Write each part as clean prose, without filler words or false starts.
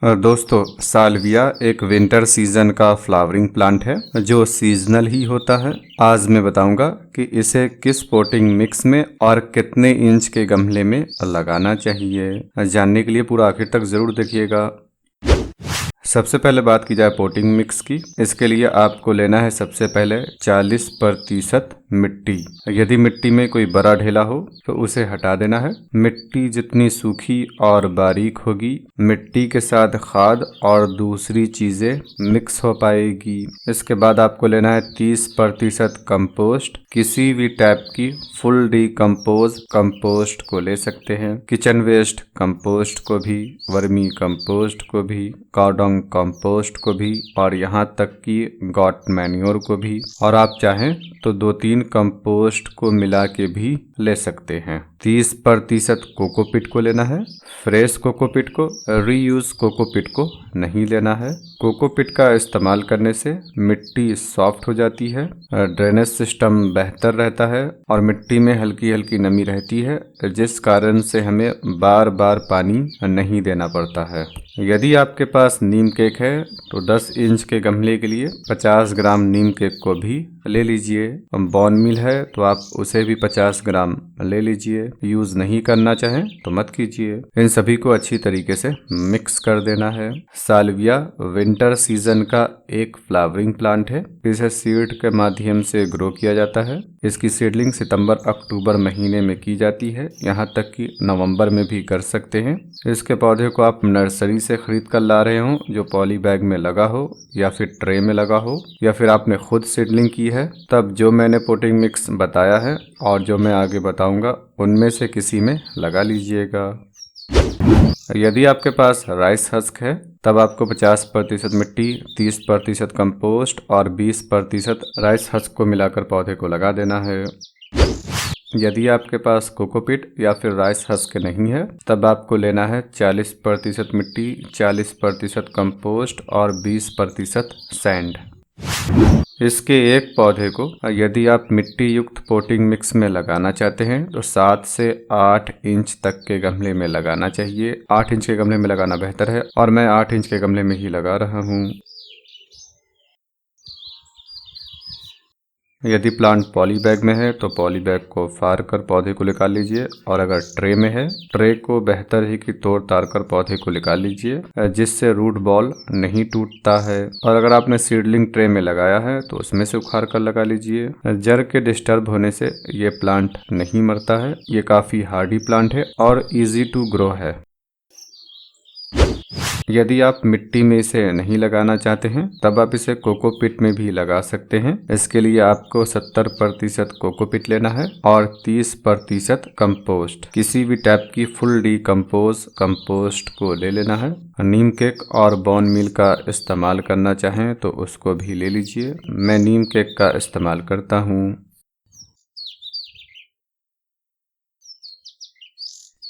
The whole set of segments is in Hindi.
दोस्तों, साल्विया एक विंटर सीजन का फ्लावरिंग प्लांट है जो सीजनल ही होता है। आज मैं बताऊंगा कि इसे किस पोटिंग मिक्स में और कितने इंच के गमले में लगाना चाहिए। जानने के लिए पूरा आखिर तक जरूर देखिएगा। सबसे पहले बात की जाए पोटिंग मिक्स की। इसके लिए आपको लेना है सबसे पहले 40% मिट्टी। यदि मिट्टी में कोई बड़ा ढेला हो तो उसे हटा देना है। मिट्टी जितनी सूखी और बारीक होगी, मिट्टी के साथ खाद और दूसरी चीजें मिक्स हो पाएगी। इसके बाद आपको लेना है 30% कंपोस्ट। किसी भी टाइप की फुल डीकम्पोज कंपोस्ट को ले सकते हैं। किचन वेस्ट कंपोस्ट को भी, वर्मी कंपोस्ट को भी, काउडंग कंपोस्ट को भी और यहाँ तक कि गॉट मैन्योर को भी। और आप चाहें तो 2-3 कंपोस्ट को मिला के भी ले सकते हैं। 30% कोकोपीट को लेना है। फ्रेश कोकोपीट को, रीयूज कोकोपीट को नहीं लेना है। कोकोपीट का इस्तेमाल करने से मिट्टी सॉफ्ट हो जाती है, ड्रेनेज सिस्टम बेहतर रहता है और मिट्टी में हल्की हल्की नमी रहती है, जिस कारण से हमें बार बार पानी नहीं देना पड़ता है। यदि आपके पास नीम केक है तो 10 इंच के गमले के लिए 50 ग्राम नीम केक को भी ले लीजिए। बॉन मिल है तो आप उसे भी 50 ग्राम ले लीजिए। यूज नहीं करना चाहें तो मत कीजिए। इन सभी को अच्छी तरीके से मिक्स कर देना है। साल्विया विंटर सीजन का एक फ्लावरिंग प्लांट है। इसे सीड के माध्यम से ग्रो किया जाता है। इसकी सीडलिंग सितंबर-अक्टूबर महीने में की जाती है, यहाँ तक कि नवंबर में भी कर सकते हैं। इसके पौधे को आप नर्सरी से खरीद कर ला रहे हो जो पॉली बैग में लगा हो या फिर ट्रे में लगा हो, या फिर आपने खुद सीडलिंग की है, तब जो मैंने पोटिंग मिक्स बताया है और जो मैं आगे बताऊंगा उनमें से किसी में लगा लीजिएगा। यदि आपके पास राइस हस्क है तब आपको 50% मिट्टी, 30% कंपोस्ट और 20% राइस हस्क को मिलाकर पौधे को लगा देना है। यदि आपके पास कोकोपीट या फिर राइस हस्क नहीं है तब आपको लेना है 40% मिट्टी, 40% कंपोस्ट और 20% सैंड। इसके एक पौधे को यदि आप मिट्टी युक्त पोटिंग मिक्स में लगाना चाहते हैं तो 7 से 8 इंच तक के गमले में लगाना चाहिए। 8 इंच के गमले में लगाना बेहतर है और मैं 8 इंच के गमले में ही लगा रहा हूँ। यदि प्लांट पॉली बैग में है तो पॉली बैग को फाड़ कर पौधे को निकाल लीजिए, और अगर ट्रे में है ट्रे को बेहतर है कि तोड़ ताड़ कर पौधे को निकाल लीजिए, जिससे रूट बॉल नहीं टूटता है। और अगर आपने सीडलिंग ट्रे में लगाया है तो उसमें से उखाड़ कर लगा लीजिए। जड़ के डिस्टर्ब होने से ये प्लांट नहीं मरता है। ये काफी हार्डी प्लांट है और इजी टू ग्रो है। यदि आप मिट्टी में इसे नहीं लगाना चाहते हैं तब आप इसे कोकोपीट में भी लगा सकते हैं। इसके लिए आपको 70% कोकोपीट लेना है और 30% कंपोस्ट। किसी भी टाइप की फुल डीकम्पोज कंपोस्ट को ले लेना है। नीम केक और बॉन मील का इस्तेमाल करना चाहें तो उसको भी ले लीजिए। मैं नीम केक का इस्तेमाल करता हूँ।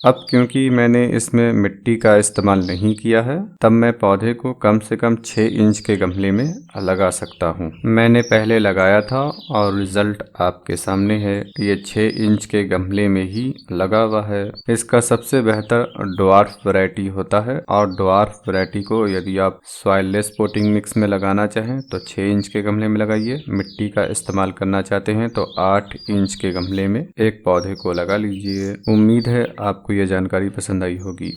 अब क्योंकि मैंने इसमें मिट्टी का इस्तेमाल नहीं किया है तब मैं पौधे को कम से कम 6 इंच के गमले में लगा सकता हूँ। मैंने पहले लगाया था और रिजल्ट आपके सामने है। ये 6 इंच के गमले में ही लगा हुआ है। इसका सबसे बेहतर ड्वार्फ वैरायटी होता है और ड्वार्फ वैरायटी को यदि आप सॉइललेस पोटिंग मिक्स में लगाना चाहें तो 6 इंच के गमले में लगाइए। मिट्टी का इस्तेमाल करना चाहते हैं तो 8 इंच के गमले में एक पौधे को लगा लीजिए। उम्मीद है आपको यह जानकारी पसंद आई होगी।